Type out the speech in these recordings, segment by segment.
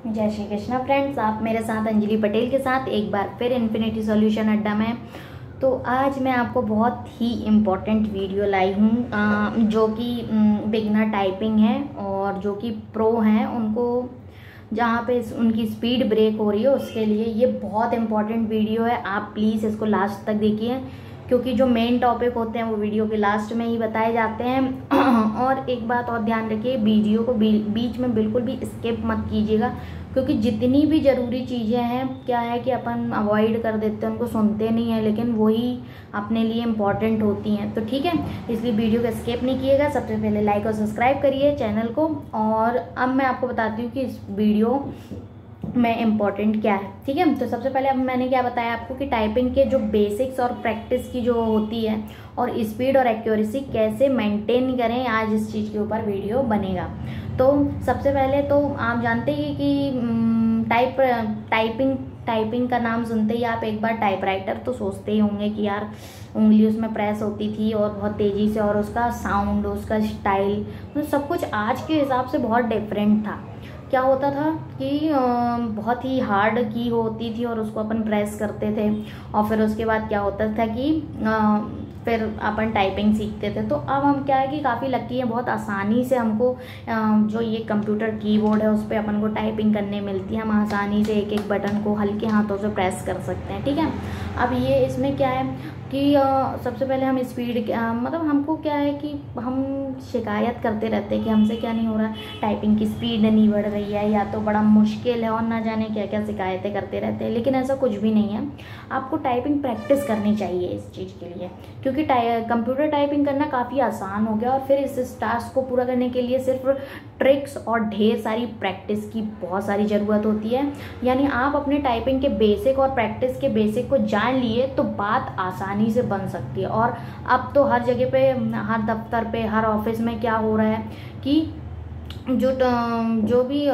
जय श्री कृष्णा फ्रेंड्स, आप मेरे साथ अंजलि पटेल के साथ एक बार फिर इन्फिनिटी सॉल्यूशन अड्डा में। तो आज मैं आपको बहुत ही इम्पोर्टेंट वीडियो लाई हूँ जो कि बिगनर टाइपिंग है और जो कि प्रो हैं उनको जहाँ पे उनकी स्पीड ब्रेक हो रही है उसके लिए ये बहुत इम्पोर्टेंट वीडियो है। आप प्लीज़ इसको लास्ट तक देखिए क्योंकि जो मेन टॉपिक होते हैं वो वीडियो के लास्ट में ही बताए जाते हैं। और एक बात और ध्यान रखिए, वीडियो को बीच में बिल्कुल भी स्किप मत कीजिएगा क्योंकि जितनी भी ज़रूरी चीज़ें हैं क्या है कि अपन अवॉइड कर देते हैं, उनको सुनते नहीं हैं, लेकिन वही अपने लिए इम्पॉर्टेंट होती हैं। तो ठीक है, इसलिए वीडियो को स्किप नहीं किएगा। सबसे पहले लाइक और सब्सक्राइब करिए चैनल को। और अब मैं आपको बताती हूँ कि इस वीडियो में इम्पॉर्टेंट क्या है। ठीक है, तो सबसे पहले अब मैंने क्या बताया आपको कि टाइपिंग के जो बेसिक्स और प्रैक्टिस की जो होती है और स्पीड और एक्यूरेसी कैसे मेंटेन करें, आज इस चीज़ के ऊपर वीडियो बनेगा। तो सबसे पहले तो आप जानते ही कि टाइपिंग का नाम सुनते ही आप एक बार टाइपराइटर तो सोचते ही होंगे कि यार उंगली उसमें प्रेस होती थी और बहुत तेज़ी से, और उसका साउंड, उसका स्टाइल, तो सब कुछ आज के हिसाब से बहुत डिफरेंट था। क्या होता था कि बहुत ही हार्ड की होती थी और उसको अपन प्रेस करते थे, और फिर उसके बाद क्या होता था कि फिर अपन टाइपिंग सीखते थे। तो अब हम क्या है कि काफ़ी लकी है, बहुत आसानी से हमको जो ये कंप्यूटर कीबोर्ड है उस पर अपन को टाइपिंग करने मिलती है। हम आसानी से एक एक बटन को हल्के हाथों से प्रेस कर सकते हैं। ठीक है, अब ये इसमें क्या है कि सबसे पहले हम स्पीड मतलब हमको क्या है कि हम शिकायत करते रहते हैं कि हमसे क्या नहीं हो रहा, टाइपिंग की स्पीड नहीं बढ़ रही है या तो बड़ा मुश्किल है और ना जाने क्या क्या शिकायतें करते रहते हैं। लेकिन ऐसा कुछ भी नहीं है, आपको टाइपिंग प्रैक्टिस करनी चाहिए इस चीज़ के लिए, क्योंकि कंप्यूटर टाइपिंग करना काफ़ी आसान हो गया और फिर इस टास्क को पूरा करने के लिए सिर्फ ट्रिक्स और ढेर सारी प्रैक्टिस की बहुत सारी ज़रूरत होती है। यानी आप अपने टाइपिंग के बेसिक और प्रैक्टिस के बेसिक को जान लिए तो बात आसानी से बन सकती है। और अब तो हर जगह पे, हर दफ्तर पे, हर ऑफिस में क्या हो रहा है कि जो भी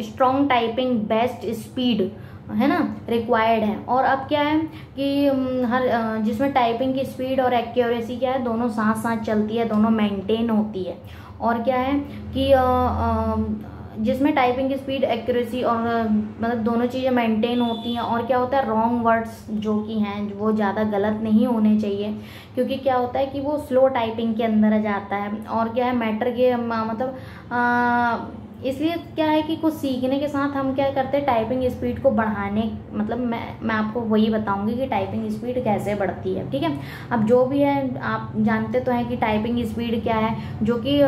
स्ट्रॉन्ग टाइपिंग बेस्ट स्पीड है ना रिक्वायर्ड है। और अब क्या है कि हर जिसमें टाइपिंग की स्पीड और एक्यूरेसी क्या है, दोनों साथ साथ चलती है, दोनों मेंटेन होती है। और क्या है कि जिसमें टाइपिंग की स्पीड, एक्यूरेसी और मतलब दोनों चीज़ें मेंटेन होती हैं। और क्या होता है, रॉन्ग वर्ड्स जो कि हैं वो ज़्यादा गलत नहीं होने चाहिए, क्योंकि क्या होता है कि वो स्लो टाइपिंग के अंदर आ जाता है। और क्या है, मैटर के मतलब इसलिए क्या है कि कुछ सीखने के साथ हम क्या करते हैं, टाइपिंग स्पीड को बढ़ाने, मतलब मैं आपको वही बताऊंगी कि टाइपिंग स्पीड कैसे बढ़ती है। ठीक है, अब जो भी है आप जानते तो हैं कि टाइपिंग स्पीड क्या है, जो कि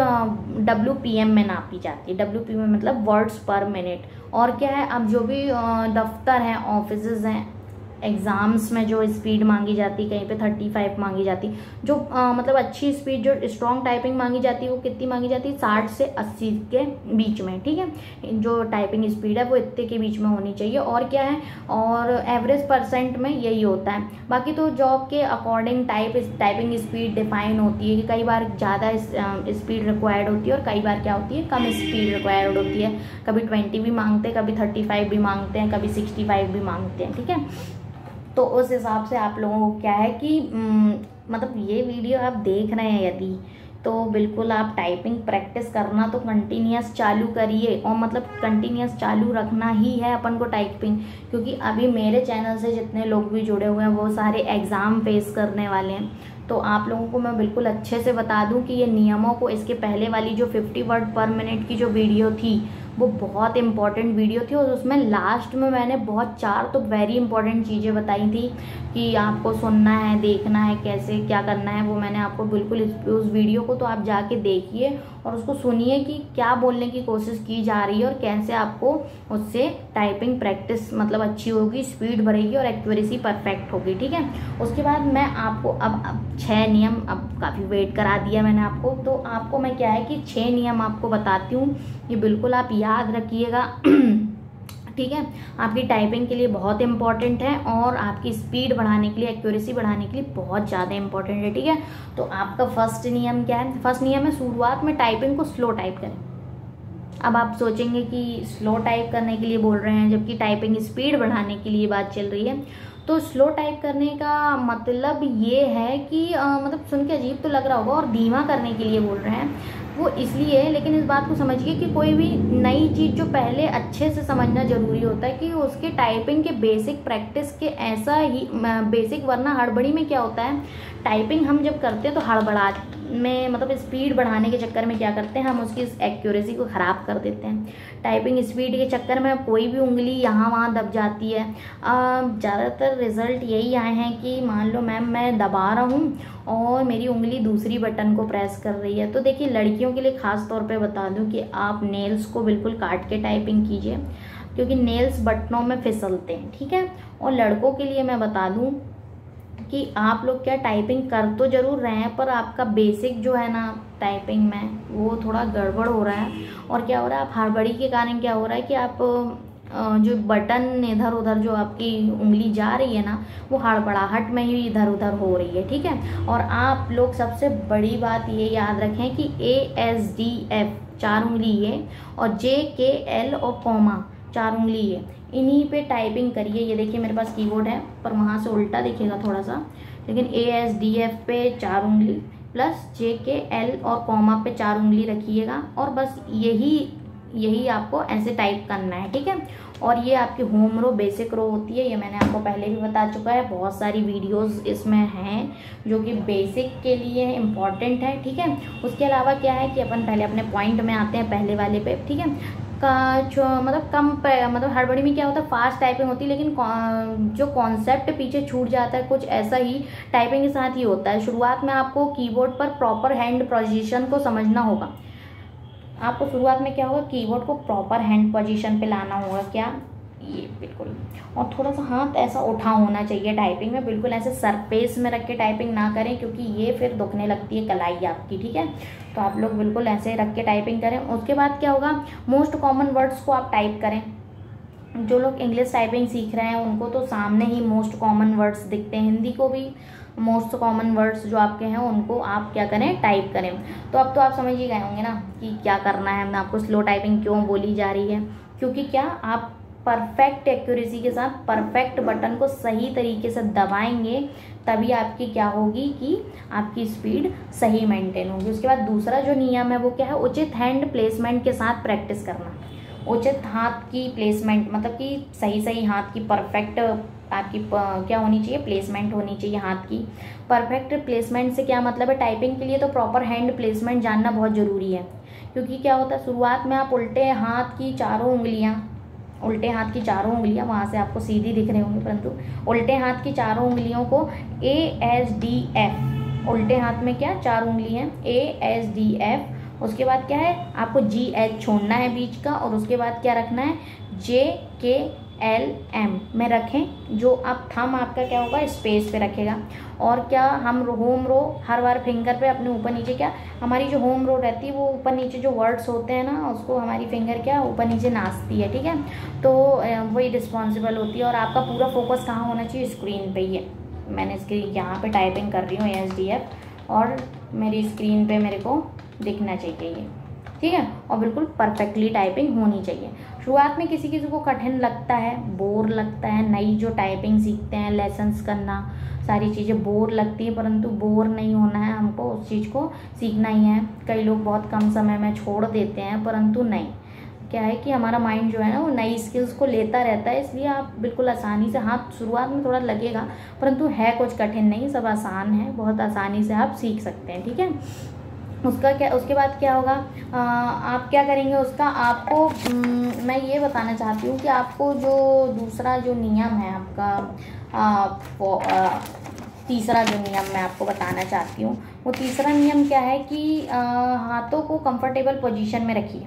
WPM में नापी जाती है। WPM मतलब वर्ड्स पर मिनट। और क्या है, अब जो भी दफ्तर हैं, ऑफिसेज हैं, एग्ज़ाम्स में जो स्पीड मांगी जाती, कहीं पे 35 मांगी जाती, जो मतलब अच्छी स्पीड, जो स्ट्रॉन्ग टाइपिंग मांगी जाती है वो कितनी मांगी जाती है, 60 से 80 के बीच में। ठीक है, जो टाइपिंग स्पीड है वो इतने के बीच में होनी चाहिए। और क्या है, और एवरेज परसेंट में यही होता है। बाकी तो जॉब के अकॉर्डिंग टाइपिंग स्पीड डिफाइन होती है कि कई बार ज़्यादा स्पीड रिक्वायर्ड होती है और कई बार क्या होती है, कम स्पीड रिक्वायर्ड होती है। कभी 20 भी मांगते हैं, कभी 35 भी मांगते हैं, कभी 65 भी मांगते हैं। ठीक है, तो उस हिसाब से आप लोगों को क्या है कि मतलब ये वीडियो आप देख रहे हैं यदि, तो बिल्कुल आप टाइपिंग प्रैक्टिस करना तो कंटिन्यूस चालू करिए। और मतलब कंटिन्यूस चालू रखना ही है अपन को टाइपिंग, क्योंकि अभी मेरे चैनल से जितने लोग भी जुड़े हुए हैं वो सारे एग्ज़ाम फेस करने वाले हैं। तो आप लोगों को मैं बिल्कुल अच्छे से बता दूं कि ये नियमों को, इसके पहले वाली जो 50 वर्ड पर मिनट की जो वीडियो थी वो बहुत इंपॉर्टेंट वीडियो थी, और उसमें लास्ट में मैंने बहुत 4 तो वेरी इंपॉर्टेंट चीज़ें बताई थी कि आपको सुनना है, देखना है, कैसे क्या करना है। वो मैंने आपको बिल्कुल उस वीडियो को तो आप जाके देखिए और उसको सुनिए कि क्या बोलने की कोशिश की जा रही है और कैसे आपको उससे टाइपिंग प्रैक्टिस मतलब अच्छी होगी, स्पीड बढ़ेगी और एक्यूरेसी परफेक्ट होगी। ठीक है, उसके बाद मैं आपको अब 6 नियम, अब काफ़ी वेट करा दिया मैंने आपको, तो आपको मैं क्या है कि 6 नियम आपको बताती हूँ, ये बिल्कुल आप याद रखिएगा। ठीक है, आपकी टाइपिंग के लिए बहुत इंपॉर्टेंट है और आपकी स्पीड बढ़ाने के लिए, एक्यूरेसी बढ़ाने के लिए बहुत ज़्यादा इंपॉर्टेंट है। ठीक है, तो आपका फर्स्ट नियम क्या है? फर्स्ट नियम है शुरुआत में टाइपिंग को स्लो टाइप करें। अब आप सोचेंगे कि स्लो टाइप करने के लिए बोल रहे हैं जबकि टाइपिंग स्पीड बढ़ाने के लिए बात चल रही है, तो स्लो टाइप करने का मतलब ये है कि मतलब सुन के अजीब तो लग रहा होगा, और धीमा करने के लिए बोल रहे हैं वो इसलिए है। लेकिन इस बात को समझिए कि कोई भी नई चीज़ जो पहले अच्छे से समझना ज़रूरी होता है कि उसके टाइपिंग के बेसिक प्रैक्टिस के ऐसा ही बेसिक, वरना हड़बड़ी में क्या होता है, टाइपिंग हम जब करते हैं तो हड़बड़ा में मतलब स्पीड बढ़ाने के चक्कर में क्या करते हैं, हम उसकी एक्यूरेसी को ख़राब कर देते हैं। टाइपिंग स्पीड के चक्कर में कोई भी उंगली यहाँ वहाँ दब जाती है। ज़्यादातर रिज़ल्ट यही आए हैं कि मान लो मैम मैं दबा रहा हूँ और मेरी उंगली दूसरी बटन को प्रेस कर रही है। तो देखिए लड़कियों के लिए ख़ास तौर पे बता दूँ कि आप नेल्स को बिल्कुल काट के टाइपिंग कीजिए, क्योंकि नेल्स बटनों में फिसलते हैं, ठीक है। और लड़कों के लिए मैं बता दूँ कि आप लोग क्या टाइपिंग कर तो ज़रूर रहे हैं, पर आपका बेसिक जो है ना टाइपिंग में वो थोड़ा गड़बड़ हो रहा है। और क्या हो रहा है, आप हड़बड़ी के कारण क्या हो रहा है कि आप जो बटन इधर उधर जो आपकी उंगली जा रही है ना, वो हड़बड़ाहट में ही इधर उधर हो रही है, ठीक है। और आप लोग सबसे बड़ी बात ये याद रखें कि ASDF 4 उंगली है, और JKL और कॉमा 4 उंगली है, इन्हीं पे टाइपिंग करिए। ये देखिए मेरे पास कीबोर्ड है पर वहाँ से उल्टा दिखेगा थोड़ा सा, लेकिन ASDF पे 4 उंगली प्लस JKL और कॉमा पे 4 उंगली रखिएगा, और बस यही आपको ऐसे टाइप करना है, ठीक है। और ये आपकी होम रो बेसिक रो होती है, ये मैंने आपको पहले भी बता चुका है, बहुत सारी वीडियोस इसमें हैं जो कि बेसिक के लिए इम्पॉर्टेंट है, ठीक है। उसके अलावा क्या है कि अपन पहले अपने पॉइंट में आते हैं, पहले वाले पे, ठीक है। मतलब मतलब हड़बड़ी में क्या होता है, फास्ट टाइपिंग होती है, लेकिन जो कॉन्सेप्ट पीछे छूट जाता है कुछ ऐसा ही टाइपिंग के साथ ही होता है। शुरुआत में आपको कीबोर्ड पर प्रॉपर हैंड पोजीशन को समझना होगा। आपको शुरुआत में क्या होगा, कीबोर्ड को प्रॉपर हैंड पोजीशन पे लाना होगा, क्या ये बिल्कुल, और थोड़ा सा हाथ ऐसा उठा होना चाहिए टाइपिंग में, बिल्कुल ऐसे सरफेस में रख के टाइपिंग ना करें, क्योंकि ये फिर दुखने लगती है कलाई आपकी, ठीक है। तो आप लोग बिल्कुल ऐसे रख के टाइपिंग करें। उसके बाद क्या होगा, मोस्ट कॉमन वर्ड्स को आप टाइप करें। जो लोग इंग्लिश टाइपिंग सीख रहे हैं उनको तो सामने ही मोस्ट कॉमन वर्ड्स दिखते हैं, हिंदी को भी मोस्ट कॉमन वर्ड्स जो आपके हैं उनको आप क्या करें, टाइप करें। तो अब तो आप समझ ही गए होंगे ना कि क्या करना है। मैं आपको स्लो टाइपिंग क्यों बोली जा रही है, क्योंकि क्या आप परफेक्ट एक्यूरेसी के साथ परफेक्ट बटन को सही तरीके से दबाएंगे, तभी आपकी क्या होगी कि आपकी स्पीड सही मेंटेन होगी। उसके बाद दूसरा जो नियम है वो क्या है, उचित हैंड प्लेसमेंट के साथ प्रैक्टिस करना। उचित हाथ की प्लेसमेंट मतलब कि सही हाथ की परफेक्ट आपकी क्या होनी चाहिए, प्लेसमेंट होनी चाहिए हाथ की। परफेक्ट प्लेसमेंट से क्या मतलब है, टाइपिंग के लिए तो प्रॉपर हैंड प्लेसमेंट जानना बहुत ज़रूरी है। क्योंकि क्या होता है, शुरुआत में आप उल्टे हाथ की चारों उंगलियां वहाँ से आपको सीधी दिख रही होंगी, परंतु उल्टे हाथ की चारों उंगलियों को ASDF, उल्टे हाथ में क्या 4 उंगली हैं, ASDF। उसके बाद क्या है, आपको GH छोड़ना है बीच का, और उसके बाद क्या रखना है, JKLM में रखें। जो आप थंब आपका क्या होगा, स्पेस पे रखेगा। और क्या हम होम रो हर बार फिंगर पे अपने ऊपर नीचे, क्या हमारी जो होम रो रहती है वो ऊपर नीचे जो वर्ड्स होते हैं ना, उसको हमारी फिंगर क्या ऊपर नीचे नाचती है, ठीक है। तो वही रिस्पॉन्सिबल होती है। और आपका पूरा फोकस कहाँ होना चाहिए, स्क्रीन पे ही है। मैंने स्क्रीन यहाँ पे टाइपिंग कर रही हूँ ASDF, और मेरी स्क्रीन पे मेरे को दिखना चाहिए ये, ठीक है। और बिल्कुल परफेक्टली टाइपिंग होनी चाहिए। शुरुआत में किसी को कठिन लगता है, बोर लगता है, नई जो टाइपिंग सीखते हैं, लेसन्स करना, सारी चीज़ें बोर लगती है, परंतु बोर नहीं होना है, हमको उस चीज़ को सीखना ही है। कई लोग बहुत कम समय में छोड़ देते हैं, परंतु नहीं, क्या है कि हमारा माइंड जो है ना वो नई स्किल्स को लेता रहता है। इसलिए आप बिल्कुल आसानी से, हाथ शुरुआत में थोड़ा लगेगा परंतु है कुछ कठिन नहीं, सब आसान है, बहुत आसानी से आप सीख सकते हैं, ठीक है। उसके बाद क्या होगा, आप क्या करेंगे उसका, आपको मैं ये बताना चाहती हूँ कि आपको जो दूसरा जो नियम है आपका, तीसरा जो नियम मैं आपको बताना चाहती हूँ, वो तीसरा नियम क्या है कि हाथों को कंफर्टेबल पोजीशन में रखिए।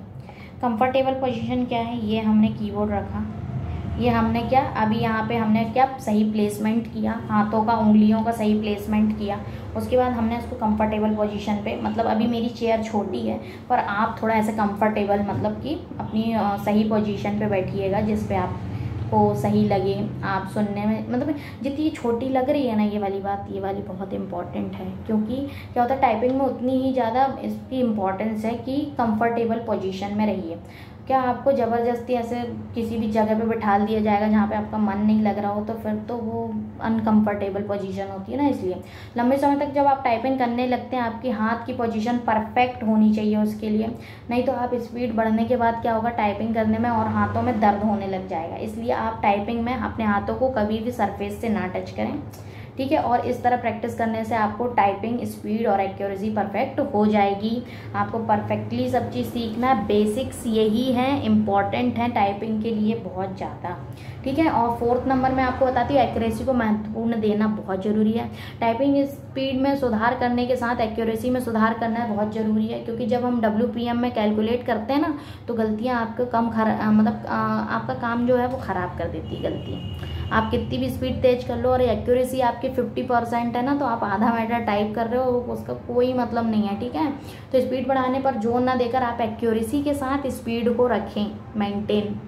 कंफर्टेबल पोजीशन क्या है, ये हमने कीबोर्ड रखा, ये हमने क्या अभी यहाँ पे हमने क्या सही प्लेसमेंट किया, हाथों का उंगलियों का सही प्लेसमेंट किया। उसके बाद हमने उसको कंफर्टेबल पोजीशन पे, मतलब अभी मेरी चेयर छोटी है पर आप थोड़ा ऐसे कंफर्टेबल मतलब कि अपनी सही पोजीशन पे बैठिएगा जिस पे आपको सही लगे, आप सुनने में मतलब जितनी छोटी लग रही है ना ये वाली बात, ये वाली बहुत इंपॉर्टेंट है। क्योंकि क्या होता है टाइपिंग में उतनी ही ज़्यादा इसकी इम्पोर्टेंस है कि कंफर्टेबल पोजीशन में रहिए। क्या आपको ज़बरदस्ती ऐसे किसी भी जगह पे बैठा दिया जाएगा जहाँ पे आपका मन नहीं लग रहा हो, तो फिर तो वो अनकंफर्टेबल पोजीशन होती है ना। इसलिए लंबे समय तक जब आप टाइपिंग करने लगते हैं आपकी हाथ की पोजीशन परफेक्ट होनी चाहिए उसके लिए, नहीं तो आप स्पीड बढ़ने के बाद क्या होगा, टाइपिंग करने में और हाथों में दर्द होने लग जाएगा। इसलिए आप टाइपिंग में अपने हाथों को कभी भी सरफेस से ना टच करें, ठीक है। और इस तरह प्रैक्टिस करने से आपको टाइपिंग स्पीड और एक्यूरेसी परफेक्ट हो जाएगी। आपको परफेक्टली सब चीज़ सीखना है, बेसिक्स यही हैं, इम्पॉर्टेंट हैं टाइपिंग के लिए बहुत ज़्यादा, ठीक है। और 4th नंबर में आपको बताती हूँ, एक्यूरेसी को महत्वपूर्ण देना बहुत ज़रूरी है। टाइपिंग स्पीड में सुधार करने के साथ एक्यूरेसी में सुधार करना बहुत ज़रूरी है, क्योंकि जब हम WPM में कैलकुलेट करते हैं ना, तो गलतियाँ आपको आपका काम जो है वो ख़राब कर देती है गलती। आप कितनी भी स्पीड तेज कर लो और एक्यूरेसी आपकी 50% है ना, तो आप आधा मैटर टाइप कर रहे हो, उसका कोई मतलब नहीं है, ठीक है। तो स्पीड बढ़ाने पर जोर ना देकर आप एक्यूरेसी के साथ स्पीड को रखें मेंटेन,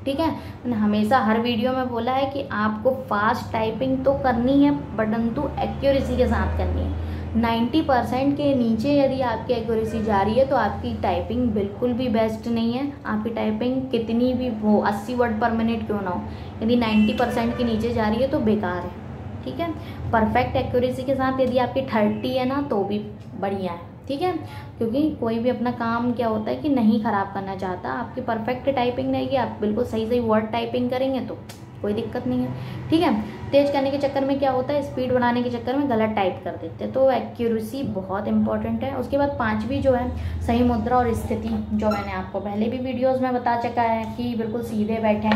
ठीक है। मैंने हमेशा हर वीडियो में बोला है कि आपको फास्ट टाइपिंग तो करनी है, परंतु एक्यूरेसी के साथ करनी है। 90% के नीचे यदि आपकी एक्यूरेसी जा रही है तो आपकी टाइपिंग बिल्कुल भी बेस्ट नहीं है। आपकी टाइपिंग कितनी भी हो, 80 वर्ड पर मिनट क्यों ना हो, यदि 90% के नीचे जा रही है तो बेकार है, ठीक है। परफेक्ट एक्यूरेसी के साथ यदि आपकी 30 है ना, तो भी बढ़िया है, ठीक है। क्योंकि कोई भी अपना काम क्या होता है कि नहीं ख़राब करना चाहता। आपकी परफेक्ट टाइपिंग रहेगी, आप बिल्कुल सही सही वर्ड टाइपिंग करेंगे तो कोई दिक्कत नहीं है, ठीक है। तेज करने के चक्कर में क्या होता है, स्पीड बढ़ाने के चक्कर में गलत टाइप कर देते हैं, तो एक्यूरेसी बहुत इंपॉर्टेंट है। उसके बाद 5वीं जो है सही मुद्रा और स्थिति, जो मैंने आपको पहले भी वीडियोस में बता चुका है कि बिल्कुल सीधे बैठें,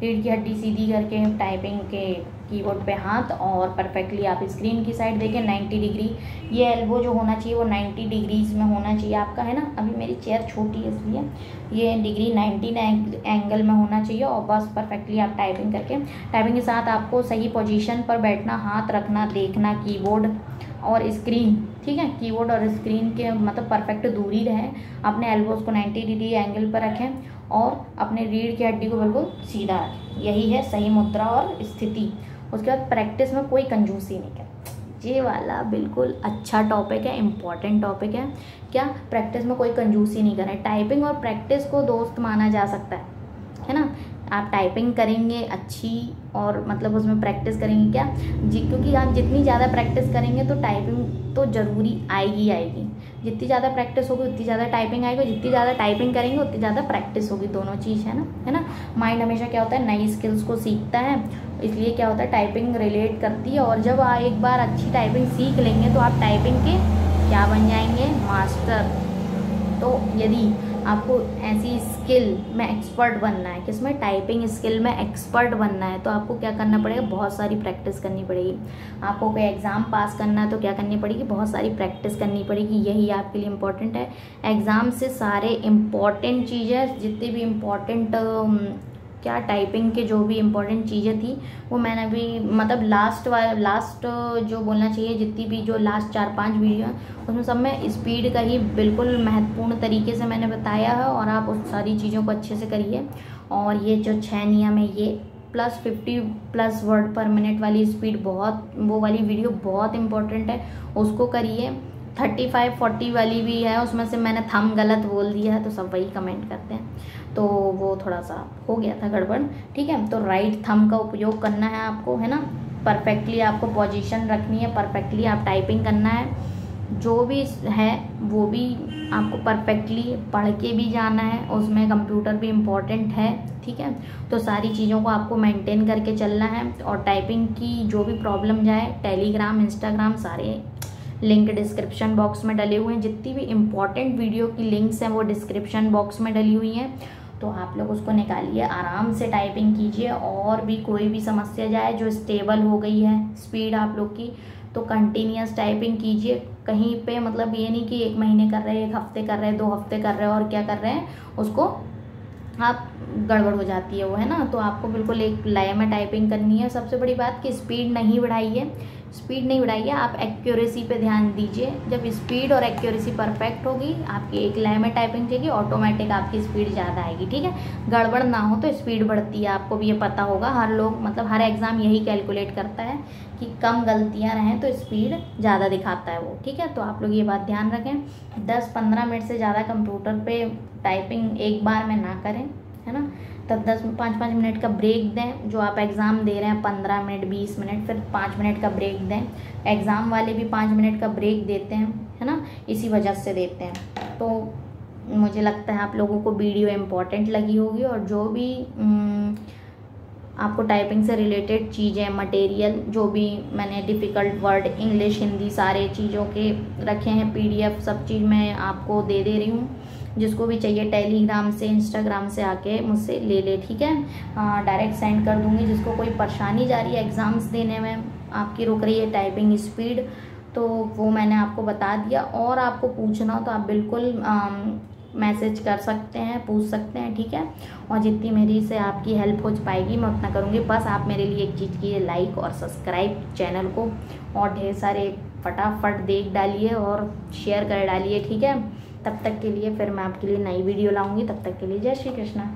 रीढ़ की हड्डी सीधी करके टाइपिंग के कीबोर्ड पे हाथ, और परफेक्टली आप स्क्रीन की साइड देखें 90 डिग्री। ये एल्बो जो होना चाहिए वो 90 डिग्रीज में होना चाहिए आपका, है ना। अभी मेरी चेयर छोटी है इसलिए ये डिग्री 90 एंगल में होना चाहिए, और बस परफेक्टली आप टाइपिंग करके, टाइपिंग के साथ आपको सही पोजीशन पर बैठना, हाथ रखना, देखना कीबोर्ड और स्क्रीन, ठीक है। कीबोर्ड और स्क्रीन के मतलब परफेक्ट दूरी रहे। अपने एल्बोज को 90 डिग्री एंगल पर रखें और अपने रीढ़ की हड्डी को बिल्कुल सीधा रखें। यही है सही मुद्रा और स्थिति। उसके बाद प्रैक्टिस में कोई कंजूसी नहीं करें। ये वाला बिल्कुल अच्छा टॉपिक है, इम्पॉर्टेंट टॉपिक है। क्या, प्रैक्टिस में कोई कंजूसी नहीं करें। टाइपिंग और प्रैक्टिस को दोस्त माना जा सकता है ना। आप टाइपिंग करेंगे अच्छी और मतलब उसमें प्रैक्टिस करेंगे क्या जी, क्योंकि आप जितनी ज़्यादा प्रैक्टिस करेंगे तो टाइपिंग तो ज़रूरी आएगी आएगी। जितनी ज़्यादा प्रैक्टिस होगी उतनी ज़्यादा टाइपिंग आएगी, जितनी ज़्यादा टाइपिंग करेंगे उतनी ज़्यादा प्रैक्टिस होगी, दोनों चीज़ है ना। माइंड हमेशा क्या होता है, नई स्किल्स को सीखता है, इसलिए क्या होता है टाइपिंग रिलेट करती है। और जब आप एक बार अच्छी टाइपिंग सीख लेंगे तो आप टाइपिंग के क्या बन जाएंगे, मास्टर। तो यदि आपको ऐसी स्किल में एक्सपर्ट बनना है, किसमें, टाइपिंग स्किल में एक्सपर्ट बनना है, तो आपको क्या करना पड़ेगा, बहुत सारी प्रैक्टिस करनी पड़ेगी। आपको कोई एग्ज़ाम पास करना है तो क्या करनी पड़ेगी, बहुत सारी प्रैक्टिस करनी पड़ेगी। यही आपके लिए इम्पोर्टेंट है। एग्ज़ाम से सारे इम्पॉर्टेंट चीज़ें, जितनी भी इम्पॉर्टेंट क्या टाइपिंग के जो भी इम्पोर्टेंट चीज़ें थी वो मैंने अभी मतलब लास्ट जो बोलना चाहिए, जितनी भी जो लास्ट 4-5 वीडियो हैं उसमें सब में स्पीड का ही बिल्कुल महत्वपूर्ण तरीके से मैंने बताया है। और आप उस सारी चीज़ों को अच्छे से करिए। और ये जो 6 नियम है ये प्लस 50+ वर्ड पर मिनट वाली स्पीड, बहुत वो वाली वीडियो बहुत इंपॉर्टेंट है, उसको करिए। 35-40 वाली भी है, उसमें से मैंने थंब गलत बोल दिया है तो सब वही कमेंट करते हैं, तो वो थोड़ा सा हो गया था गड़बड़, ठीक है। तो राइट थंब का उपयोग करना है आपको, है ना। परफेक्टली आपको पोजीशन रखनी है, परफेक्टली आप टाइपिंग करना है, जो भी है वो भी आपको परफेक्टली पढ़ के भी जाना है, उसमें कंप्यूटर भी इम्पोर्टेंट है, ठीक है। तो सारी चीज़ों को आपको मेंटेन करके चलना है। और टाइपिंग की जो भी प्रॉब्लम जाए, टेलीग्राम, इंस्टाग्राम, सारे लिंक डिस्क्रिप्शन बॉक्स में डले हुए हैं। जितनी भी इम्पॉर्टेंट वीडियो की लिंक्स हैं वो डिस्क्रिप्शन बॉक्स में डली हुई हैं, तो आप लोग उसको निकालिए, आराम से टाइपिंग कीजिए। और भी कोई भी समस्या जाए जो स्टेबल हो गई है स्पीड आप लोग की, तो कंटिन्यूस टाइपिंग कीजिए। कहीं पे मतलब ये नहीं कि 1 महीने कर रहे हैं, 1 हफ्ते कर रहे हैं, 2 हफ्ते कर रहे हैं और क्या कर रहे हैं उसको आप गड़बड़ हो जाती है वो, है ना। तो आपको बिल्कुल एक लय में टाइपिंग करनी है। सबसे बड़ी बात कि स्पीड नहीं बढ़ाइए, स्पीड नहीं बढ़ाइए, आप एक्यूरेसी पे ध्यान दीजिए। जब स्पीड और एक्यूरेसी परफेक्ट होगी, आपकी एक लय में टाइपिंग चाहिए, ऑटोमेटिक आपकी स्पीड ज़्यादा आएगी। ठीक है, गड़बड़ ना हो तो स्पीड बढ़ती है, आपको भी ये पता होगा। हर लोग मतलब हर एग्ज़ाम यही कैलकुलेट करता है कि कम गलतियाँ रहें तो स्पीड ज़्यादा दिखाता है वो। ठीक है, तो आप लोग ये बात ध्यान रखें। 10-15 मिनट से ज़्यादा कंप्यूटर पे टाइपिंग एक बार में ना करें, है ना। तब 5-5 मिनट का ब्रेक दें। जो आप एग्ज़ाम दे रहे हैं 15 मिनट 20 मिनट, फिर 5 मिनट का ब्रेक दें। एग्ज़ाम वाले भी 5 मिनट का ब्रेक देते हैं, है ना, इसी वजह से देते हैं। तो मुझे लगता है आप लोगों को वीडियो इम्पोर्टेंट लगी होगी, और जो भी आपको टाइपिंग से रिलेटेड चीज़ें, मटेरियल, जो भी मैंने डिफ़िकल्ट वर्ड इंग्लिश हिंदी सारे चीज़ों के रखे हैं PDF, सब चीज़ मैं आपको दे रही हूँ। जिसको भी चाहिए टेलीग्राम से, इंस्टाग्राम से आके मुझसे ले ले। ठीक है, डायरेक्ट सेंड कर दूँगी। जिसको कोई परेशानी जा रही है एग्ज़ाम्स देने में, आपकी रुक रही है टाइपिंग स्पीड, तो वो मैंने आपको बता दिया। और आपको पूछना हो तो आप बिल्कुल मैसेज कर सकते हैं, पूछ सकते हैं। ठीक है, और जितनी मेरी से आपकी हेल्प हो पाएगी मैं उतना करूँगी। बस आप मेरे लिए एक चीज़ कीजिए, लाइक और सब्सक्राइब चैनल को, और ढेर सारे फटाफट देख डालिए और शेयर कर डालिए। ठीक है, तब तक के लिए फिर मैं आपके लिए नई वीडियो लाऊंगी। तब तक के लिए जय श्री कृष्णा।